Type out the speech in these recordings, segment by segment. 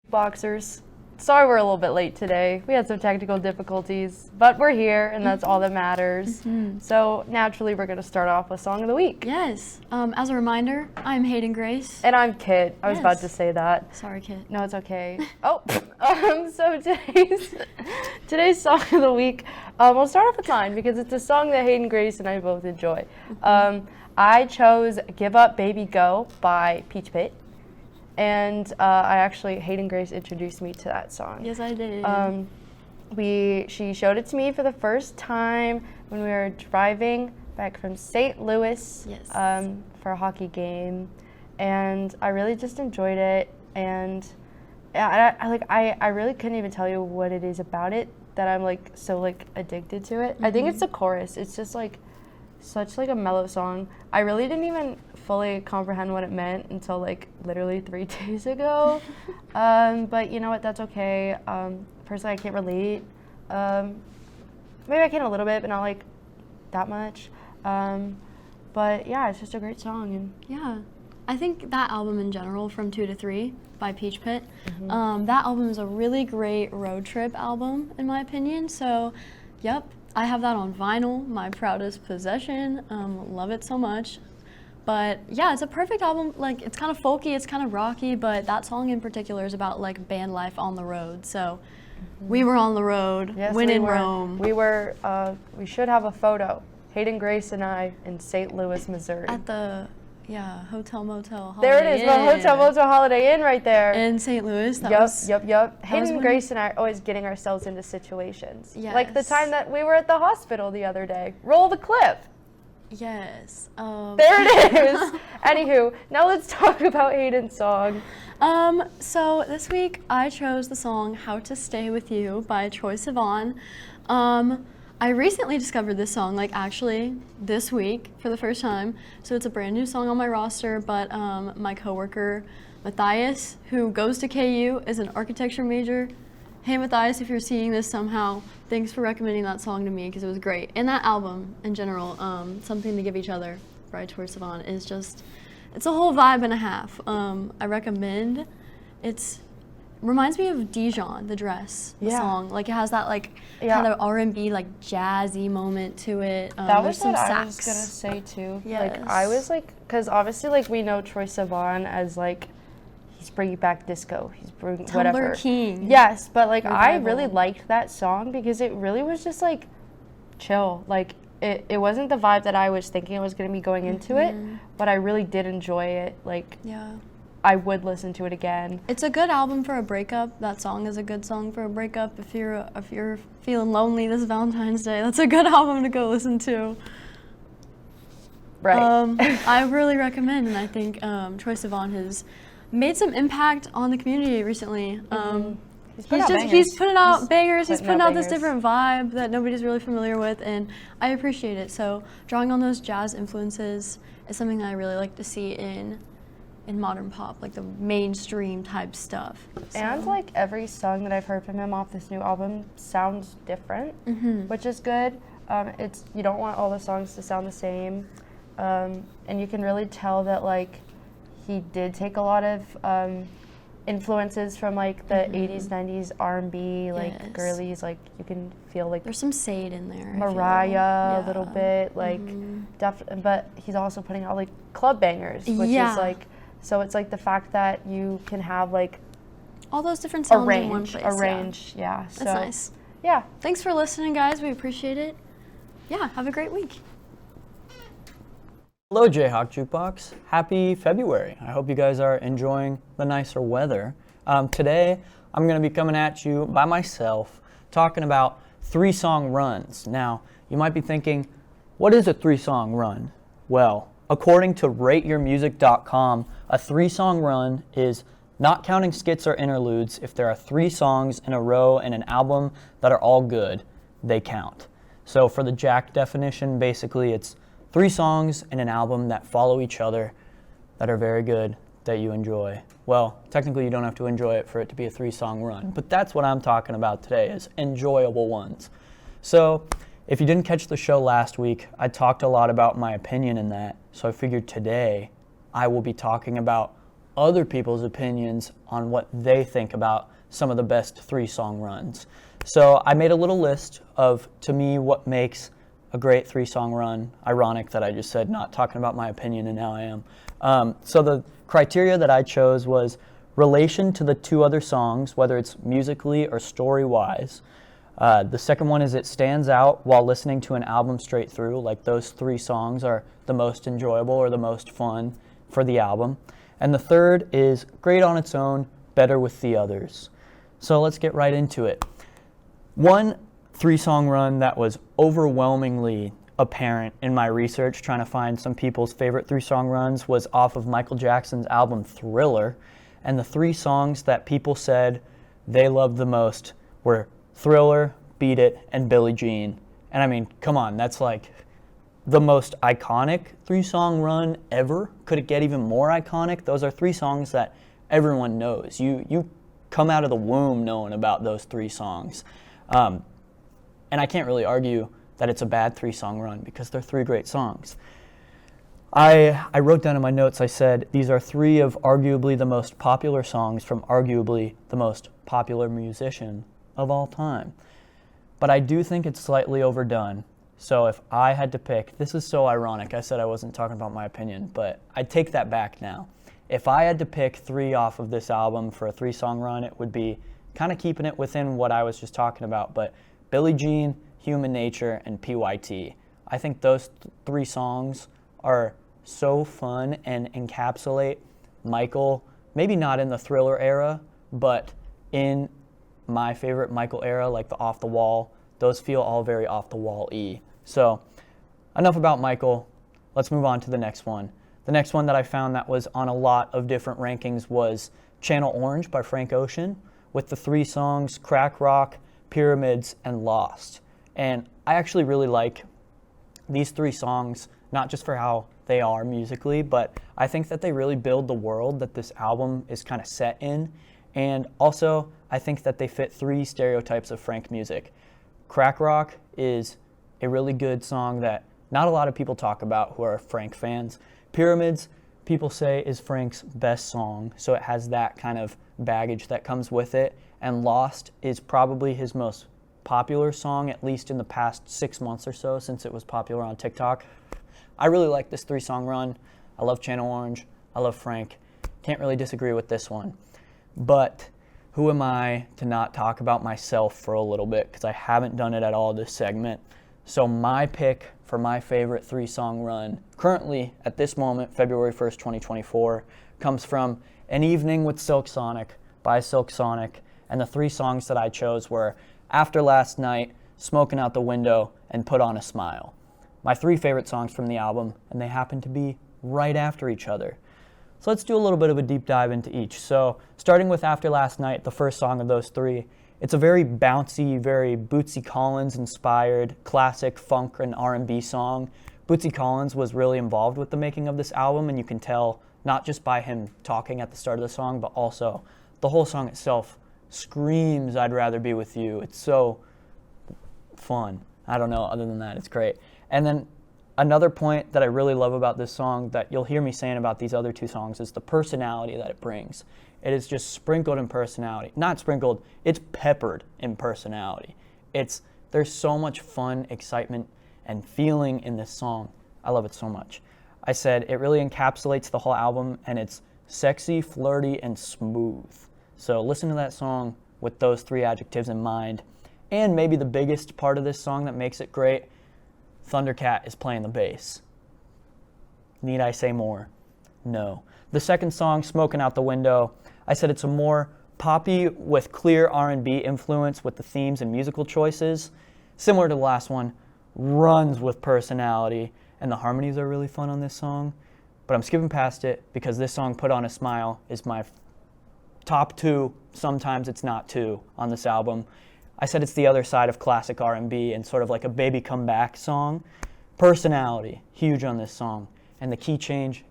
Boxers. Sorry we're a little bit late today. We had some technical difficulties, but we're here and that's all that matters. So naturally we're going to start off with Song of the Week. Yes. As a reminder, I'm Hayden Grace. And I'm Kit. I was about to say that. Sorry, Kit. No, it's okay. So today's Song of the Week, we'll start off with mine because it's a song that Hayden Grace and I both enjoy. I chose Give Up Baby Go by Peach Pit. And Hayden Grace introduced me to that song. Yes, I did. She showed it to me for the first time when we were driving back from St. Louis for a hockey game, and I really just enjoyed it. And I really couldn't even tell you what it is about it that I'm so addicted to it. I think it's the chorus. It's just such a mellow song. I really didn't even fully comprehend what it meant until literally 3 days ago. But you know what, that's okay. Personally, I can't relate. Maybe I can a little bit, but not that much. But yeah, it's just a great song. And yeah, I think that album in general, From 2 to 3 by Peach Pit, that album is a really great road trip album in my opinion. So, yep. I have that on vinyl, my proudest possession. Love it so much. But yeah, it's a perfect album. It's kind of folky, it's kind of rocky, but that song in particular is about band life on the road. So we were on the road, when in Rome. We should have a photo. Hayden Grace and I in St. Louis, Missouri. At the Hotel Motel Holiday There it is, the Hotel Motel Holiday Inn right there. In St. Louis. Yep. Hayden and Grace and I are always getting ourselves into situations. Yes. Like the time that we were at the hospital the other day. Roll the clip. Yes. There it is. Anywho, now let's talk about Hayden's song. So this week I chose the song How to Stay With You by Troye Sivan. I recently discovered this song, actually this week for the first time. So it's a brand new song on my roster, but my coworker Matthias, who goes to KU, is an architecture major. Hey Matthias, if you're seeing this somehow, thanks for recommending that song to me because it was great. And that album in general, Something to Give Each Other by Troye Sivan is just, it's a whole vibe and a half. I recommend. Reminds me of Dijon, the dress, the song. It has that kind of R&B jazzy moment to it. That was what I was gonna say too. Yes. I was because obviously we know Troye Sivan as he's bringing back disco. He's bringing whatever. Tumblr King. Yes, but I really liked that song because it really was just chill. It wasn't the vibe that I was thinking it was gonna be going into it, but I really did enjoy it. I would listen to it again. It's a good album for a breakup. That song is a good song for a breakup. If you're feeling lonely this Valentine's Day, that's a good album to go listen to. Right. I really recommend, and I think Troye Sivan has made some impact on the community recently. He's putting out bangers. He's putting out this different vibe that nobody's really familiar with, and I appreciate it. So drawing on those jazz influences is something that I really like to see in modern pop, the mainstream type stuff. So. And every song that I've heard from him off this new album sounds different, which is good. You don't want all the songs to sound the same, and you can really tell that he did take a lot of influences from the 80s, 90s R&B, girlies. You can feel there's some Sade in there. Mariah a little bit, but he's also putting out club bangers, which is so it's the fact that you can have all those different sounds in one place. A range, yeah. So, that's nice. Yeah. Thanks for listening, guys. We appreciate it. Yeah, have a great week. Hello, JayhawkJukebox. Happy February. I hope you guys are enjoying the nicer weather. Today, I'm going to be coming at you by myself, talking about 3-song runs. Now, you might be thinking, what is a 3-song run? Well, according to RateYourMusic.com, a 3-song run is, not counting skits or interludes, if there are 3 songs in a row in an album that are all good, they count. So for the Jack definition, basically it's 3 songs in an album that follow each other, that are very good, that you enjoy. Well, technically you don't have to enjoy it for it to be a 3-song run, but that's what I'm talking about today, is enjoyable ones. So if you didn't catch the show last week, I talked a lot about my opinion in that, so I figured today I will be talking about other people's opinions on what they think about some of the best 3-song runs. So I made a little list of, to me, what makes a great 3-song run. Ironic that I just said not talking about my opinion, and now I am. So the criteria that I chose was relation to the 2 other songs, whether it's musically or story-wise. The second one is it stands out while listening to an album straight through, like those 3 songs are the most enjoyable or the most fun for the album. And the third is great on its own, better with the others. So let's get right into it. One 3-song run that was overwhelmingly apparent in my research trying to find some people's favorite 3-song runs was off of Michael Jackson's album Thriller, and the 3 songs that people said they loved the most were Thriller, Beat It, and Billie Jean. And I mean, come on, that's like the most iconic 3-song run ever. Could it get even more iconic? Those are 3 songs that everyone knows. You come out of the womb knowing about those 3 songs. And I can't really argue that it's a bad 3-song run because they're 3 great songs. I wrote down in my notes, I said, these are 3 of arguably the most popular songs from arguably the most popular musician of all time. But I do think it's slightly overdone. So if I had to pick, this is so ironic, I said I wasn't talking about my opinion, but I take that back now. If I had to pick 3 off of this album for a 3-song run, it would be kind of keeping it within what I was just talking about, but Billie Jean, Human Nature, and PYT. I think those 3 songs are so fun and encapsulate Michael, maybe not in the Thriller era, but in my favorite Michael era, like the Off the Wall. Those feel all very Off the Wall-y. So enough about Michael. Let's move on to the next one. The next one that I found that was on a lot of different rankings was Channel Orange by Frank Ocean, with the 3 songs Crack Rock, Pyramids, and Lost. And I actually really like these 3 songs, not just for how they are musically, but I think that they really build the world that this album is kind of set in. And also, I think that they fit 3 stereotypes of Frank music. Crack Rock is a really good song that not a lot of people talk about who are Frank fans. Pyramids, people say, is Frank's best song, so it has that kind of baggage that comes with it. And Lost is probably his most popular song, at least in the past 6 months or so since it was popular on TikTok. I really like this 3-song run. I love Channel Orange. I love Frank. Can't really disagree with this one. But who am I to not talk about myself for a little bit, because I haven't done it at all this segment. So my pick for my favorite 3-song run, currently at this moment, February 1st, 2024, comes from An Evening with Silk Sonic by Silk Sonic. And the 3 songs that I chose were After Last Night, Smoking Out the Window, and Put on a Smile. My 3 favorite songs from the album, and they happen to be right after each other. So let's do a little bit of a deep dive into each. So starting with After Last Night, the first song of those 3, it's a very bouncy, very Bootsy Collins-inspired classic funk and R&B song. Bootsy Collins was really involved with the making of this album, and you can tell not just by him talking at the start of the song, but also the whole song itself screams, I'd rather be with you. It's so fun. I don't know, other than that, it's great. And then another point that I really love about this song that you'll hear me saying about these other 2 songs is the personality that it brings. It is just sprinkled in personality. Not sprinkled, it's peppered in personality. There's so much fun, excitement, and feeling in this song. I love it so much. I said it really encapsulates the whole album, and it's sexy, flirty, and smooth. So listen to that song with those 3 adjectives in mind. And maybe the biggest part of this song that makes it great, Thundercat is playing the bass. Need I say more? No. The second song, Smoking Out the Window, I said it's a more poppy with clear R&B influence with the themes and musical choices. Similar to the last one, runs with personality, and the harmonies are really fun on this song. But I'm skipping past it because this song, Put on a Smile, is my top 2, sometimes it's not 2, on this album. I said it's the other side of classic R&B and sort of like a baby comeback song. Personality, huge on this song. And the key change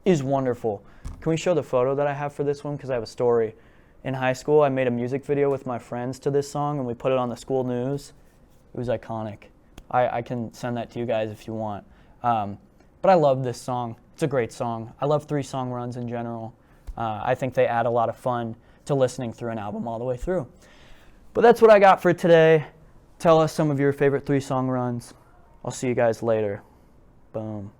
is wonderful. Can we show the photo that I have for this one? Because I have a story. In high school, I made a music video with my friends to this song, and we put it on the school news. It was iconic. I can send that to you guys if you want. But I love this song. It's a great song. I love 3-song runs in general. I think they add a lot of fun to listening through an album all the way through. But that's what I got for today. Tell us some of your favorite 3-song runs. I'll see you guys later. Boom.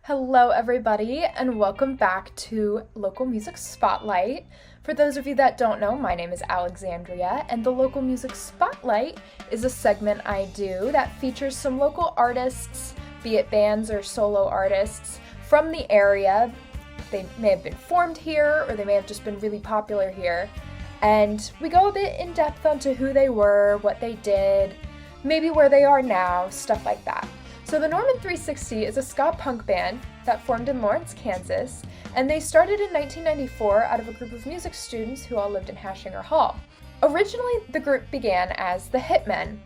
Hello everybody, and welcome back to Local Music Spotlight. For those of you that don't know, my name is Alexandria, and the Local Music Spotlight is a segment I do that features some local artists, be it bands or solo artists, from the area. They may have been formed here, or they may have just been really popular here. And we go a bit in depth onto who they were, what they did, maybe where they are now, stuff like that. So the Norman 360 is a ska punk band that formed in Lawrence, Kansas, and they started in 1994 out of a group of music students who all lived in Hashinger Hall. Originally, the group began as the Hitmen.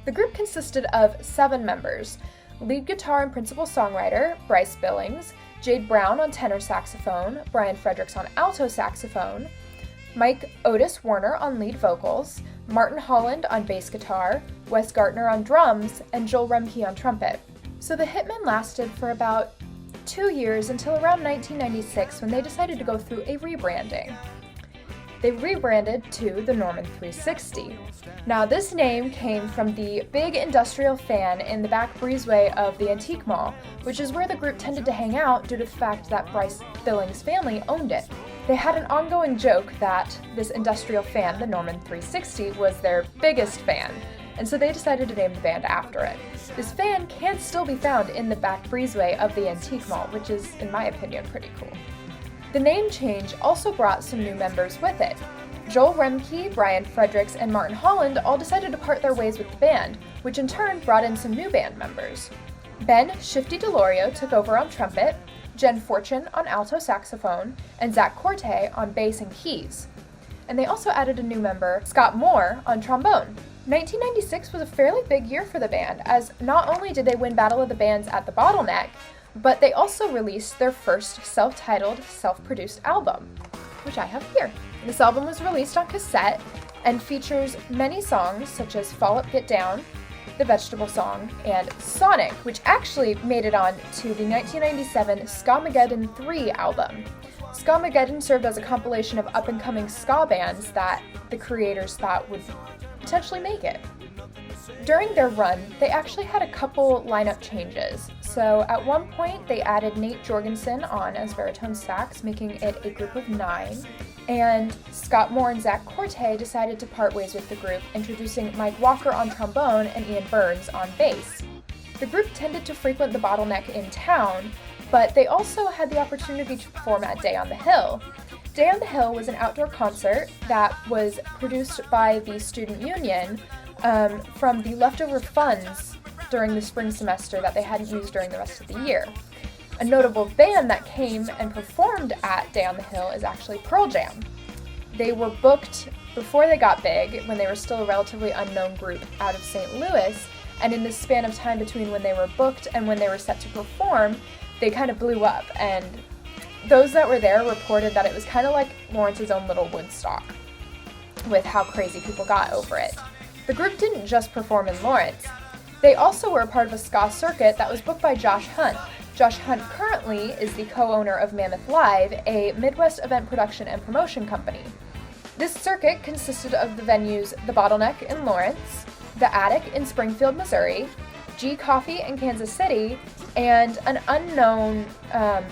The group consisted of 7 members: lead guitar and principal songwriter Bryce Billings, Jade Brown on tenor saxophone, Brian Fredericks on alto saxophone, Mike Otis Warner on lead vocals, Martin Holland on bass guitar, Wes Gartner on drums, and Joel Remke on trumpet. So the Hitmen lasted for about 2 years until around 1996 when they decided to go through a rebranding. They rebranded to the Norman 360. Now this name came from the big industrial fan in the back breezeway of the Antique Mall, which is where the group tended to hang out due to the fact that Bryce Billings' family owned it. They had an ongoing joke that this industrial fan, the Norman 360, was their biggest fan, and so they decided to name the band after it. This fan can still be found in the back breezeway of the Antique Mall, which is, in my opinion, pretty cool. The name change also brought some new members with it. Joel Remke, Brian Fredericks, and Martin Holland all decided to part their ways with the band, which in turn brought in some new band members. Ben Shifty DeLorio took over on trumpet, Jen Fortune on alto saxophone, and Zach Corte on bass and keys. And they also added a new member, Scott Moore, on trombone. 1996 was a fairly big year for the band, as not only did they win Battle of the Bands at the Bottleneck, but they also released their first self-titled, self-produced album, which I have here. This album was released on cassette and features many songs such as Fall Up Get Down, The Vegetable Song, and Sonic, which actually made it on to the 1997 Skamageddon 3 album. Skamageddon served as a compilation of up-and-coming ska bands that the creators thought would potentially make it. During their run, they actually had a couple lineup changes. So at one point, they added Nate Jorgensen on as baritone sax, making it a group of 9. And Scott Moore and Zach Corte decided to part ways with the group, introducing Mike Walker on trombone and Ian Burns on bass. The group tended to frequent the Bottleneck in town, but they also had the opportunity to perform at Day on the Hill. Day on the Hill was an outdoor concert that was produced by the student union from the leftover funds during the spring semester that they hadn't used during the rest of the year. A notable band that came and performed at Day on the Hill is actually Pearl Jam. They were booked before they got big, when they were still a relatively unknown group out of St. Louis, and in the span of time between when they were booked and when they were set to perform, they kind of blew up, and those that were there reported that it was kind of like Lawrence's own little Woodstock, with how crazy people got over it. The group didn't just perform in Lawrence. They also were a part of a ska circuit that was booked by Josh Hunt. Josh Hunt currently is the co-owner of Mammoth Live, a Midwest event production and promotion company. This circuit consisted of the venues The Bottleneck in Lawrence, The Attic in Springfield, Missouri, G Coffee in Kansas City, and an unknown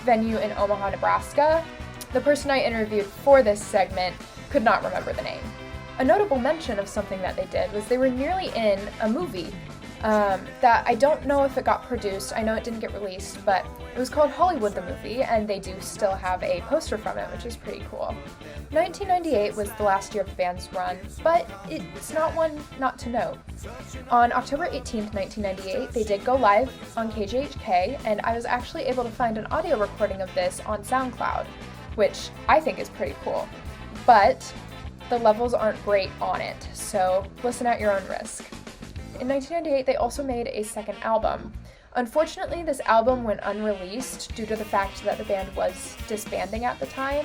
venue in Omaha, Nebraska. The person I interviewed for this segment could not remember the name. A notable mention of something that they did was they were nearly in a movie that I don't know if it got produced. I know it didn't get released, but it was called Hollywood the Movie, and they do still have a poster from it, which is pretty cool. 1998 was the last year of the band's run, but it's not one not to note. On October 18th, 1998, they did go live on KJHK, and I was actually able to find an audio recording of this on SoundCloud, which I think is pretty cool. But the levels aren't great on it, so listen at your own risk. In 1998, they also made a second album. Unfortunately, this album went unreleased due to the fact that the band was disbanding at the time.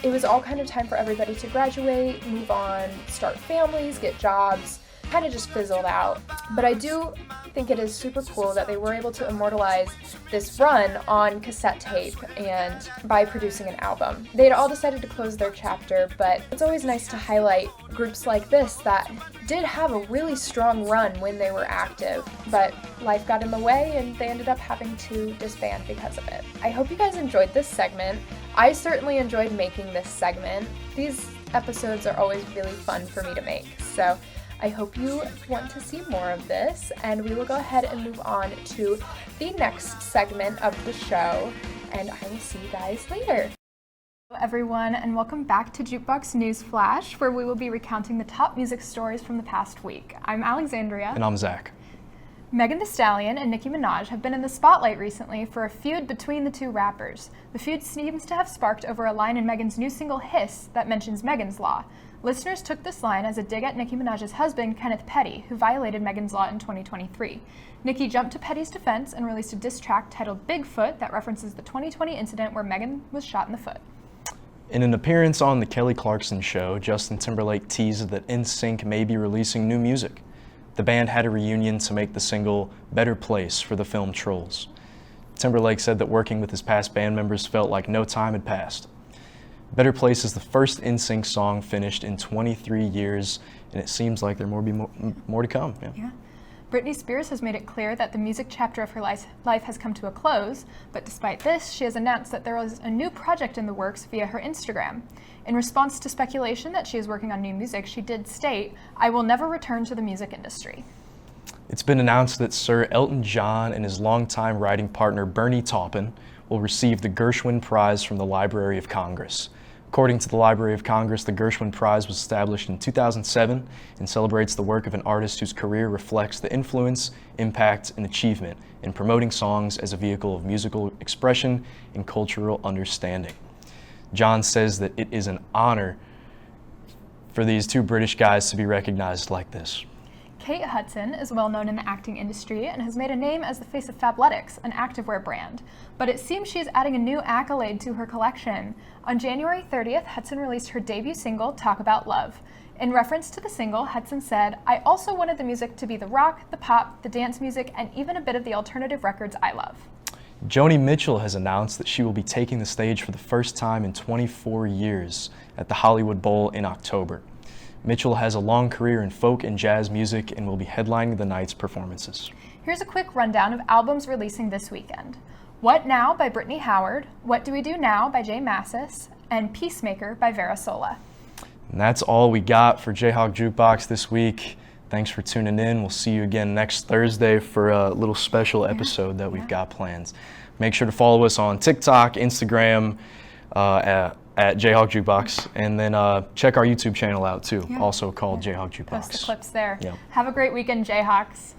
It was all kind of time for everybody to graduate, move on, start families, get jobs, kind of just fizzled out. But I do think it is super cool that they were able to immortalize this run on cassette tape and by producing an album. They had all decided to close their chapter, but it's always nice to highlight groups like this that did have a really strong run when they were active, but life got in the way and they ended up having to disband because of it. I hope you guys enjoyed this segment. I certainly enjoyed making this segment. These episodes are always really fun for me to make, so I hope you want to see more of this, and we will go ahead and move on to the next segment of the show, and I will see you guys later. Hello everyone, and welcome back to Jukebox News Flash, where we will be recounting the top music stories from the past week. I'm Alexandria. And I'm Zach. Megan Thee Stallion and Nicki Minaj have been in the spotlight recently for a feud between the two rappers. The feud seems to have sparked over a line in Megan's new single Hiss that mentions Megan's Law. Listeners took this line as a dig at Nicki Minaj's husband, Kenneth Petty, who violated Megan's Law in 2023. Nicki jumped to Petty's defense and released a diss track titled Bigfoot that references the 2020 incident where Megan was shot in the foot. In an appearance on The Kelly Clarkson Show, Justin Timberlake teased that NSYNC may be releasing new music. The band had a reunion to make the single Better Place for the film Trolls. Timberlake said that working with his past band members felt like no time had passed. Better Place is the first NSYNC song finished in 23 years, and it seems like there will be more to come. Yeah. Britney Spears has made it clear that the music chapter of her life has come to a close, but despite this, she has announced that there is a new project in the works via her Instagram. In response to speculation that she is working on new music, she did state, "I will never return to the music industry." It's been announced that Sir Elton John and his longtime writing partner Bernie Taupin will receive the Gershwin Prize from the Library of Congress. According to the Library of Congress, the Gershwin Prize was established in 2007 and celebrates the work of an artist whose career reflects the influence, impact, and achievement in promoting songs as a vehicle of musical expression and cultural understanding. John says that it is an honor for these two British guys to be recognized like this. Kate Hudson is well known in the acting industry and has made a name as the face of Fabletics, an activewear brand. But it seems she is adding a new accolade to her collection. On January 30th, Hudson released her debut single, Talk About Love. In reference to the single, Hudson said, "I also wanted the music to be the rock, the pop, the dance music, and even a bit of the alternative records I love." Joni Mitchell has announced that she will be taking the stage for the first time in 24 years at the Hollywood Bowl in October. Mitchell has a long career in folk and jazz music and will be headlining the night's performances. Here's a quick rundown of albums releasing this weekend. What Now by Brittany Howard, What Do We Do Now by Jay Massis, and Peacemaker by Vera Sola. And that's all we got for Jayhawk Jukebox this week. Thanks for tuning in. We'll see you again next Thursday for a little special episode that we've got planned. Make sure to follow us on TikTok, Instagram, at Jayhawk Jukebox, and then check our YouTube channel out too, also called Jayhawk Jukebox. Post the clips there. Yep. Have a great weekend, Jayhawks.